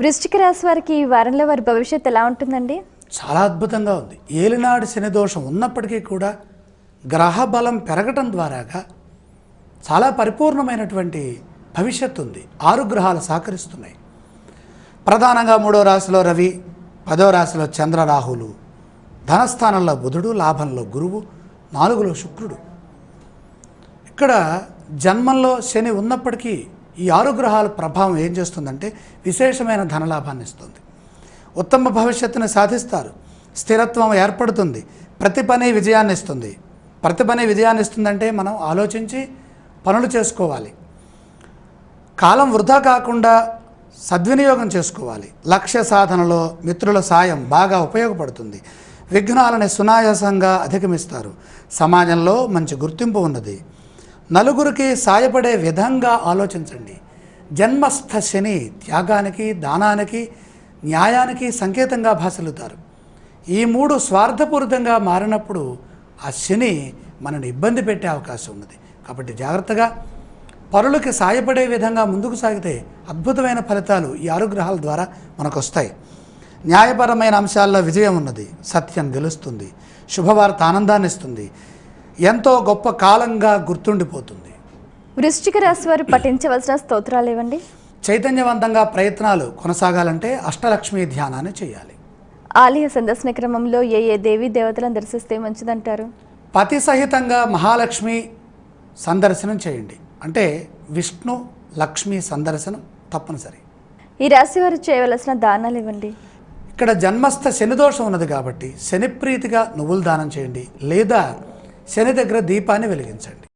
వృశ్చిక రాశి వారికి ఈ వారంలో వారి భవిష్యత్తు ఎలా ఉంటుందండి? చాలా అద్భుతంగా ఉంది. ఏలినాడు శని దోషం ఉన్నప్పటికీ కూడా గ్రహ బలం పెరగటం ద్వారాగా చాలా పరిపూర్ణమైనటువంటి భవిష్యత్తు ఉంది. 6 గ్రహాలు సహకరిస్తున్నాయి. ప్రధానంగా 3వ రాశిలో రవి, 10వ రాశిలో చంద్ర రాహులు, ధనస్థానంలో బుధుడు, లాభంలో గురువు, 4లో శుక్రుడు. ఇక్కడ జన్మంలో శని ఉన్నప్పటికీ ఈ 6 గ్రహాల ప్రభావం ఏం చేస్తుందంటే విశేషమైన ధనలాభాన్ని ఇస్తుంది. ఉత్తమ భవిష్యత్తుని సాధిస్తారు. స్థిరత్వం ఏర్పడుతుంది. ప్రతి పని విజయాన్ని ఇస్తుంది. ప్రతి పని విజయాన్ని ఇస్తుందంటే మనం ఆలోచించి పనులు చేసుకోవాలి. కాలం వృధా కాకుండా సద్వినియోగం చేసుకోవాలి. లక్ష్య సాధనలో మిత్రుల సాయం బాగా ఉపయోగపడుతుంది. విఘ్నాలని సునాయాసంగా అధిగమిస్తారు. సమాజంలో మంచి గుర్తింపు ఉన్నది. నలుగురికి సాయపడే విధంగా ఆలోచించండి. జన్మస్థ శని త్యాగానికి, దానానికి, న్యాయానికి సంకేతంగా భాసలుతారు. ఈ 3 స్వార్థపూరితంగా మారినప్పుడు ఆ శని మనని ఇబ్బంది పెట్టే అవకాశం ఉన్నది. కాబట్టి జాగ్రత్తగా పరులకి సాయపడే విధంగా ముందుకు సాగితే అద్భుతమైన ఫలితాలు ఈ 6 గ్రహాల ద్వారా మనకు వస్తాయి. న్యాయపరమైన అంశాల్లో విజయం ఉన్నది. సత్యం గెలుస్తుంది. శుభవార్త ఆనందాన్ని ఇస్తుంది. ఎంతో గొప్ప కాలంగా గుర్తుండిపోతుంది. వృశ్చిక రాశి వారు పఠించవలసిన స్తోత్రాలు ఏవండి? చైతన్యవంతంగా ప్రయత్నాలు కొనసాగాలంటే అష్టలక్ష్మి ధ్యానాన్ని చేయాలి. ఆలయ సందర్శన క్రమంలో ఏ దేవీ దేవతలను దర్శిస్తే మంచిదంటారు? పతి సహితంగా మహాలక్ష్మి సందర్శనం చేయండి. అంటే విష్ణు లక్ష్మి సందర్శనం తప్పనిసరి. ఈ రాశి వారు చేయవలసిన దానాలు ఇవ్వండి. ఇక్కడ జన్మస్థ శనిదోషం ఉన్నది కాబట్టి శనిప్రీతిగా నువ్వులు దానం చేయండి, లేదా శని దగ్గర దీపాన్ని వెలిగించండి.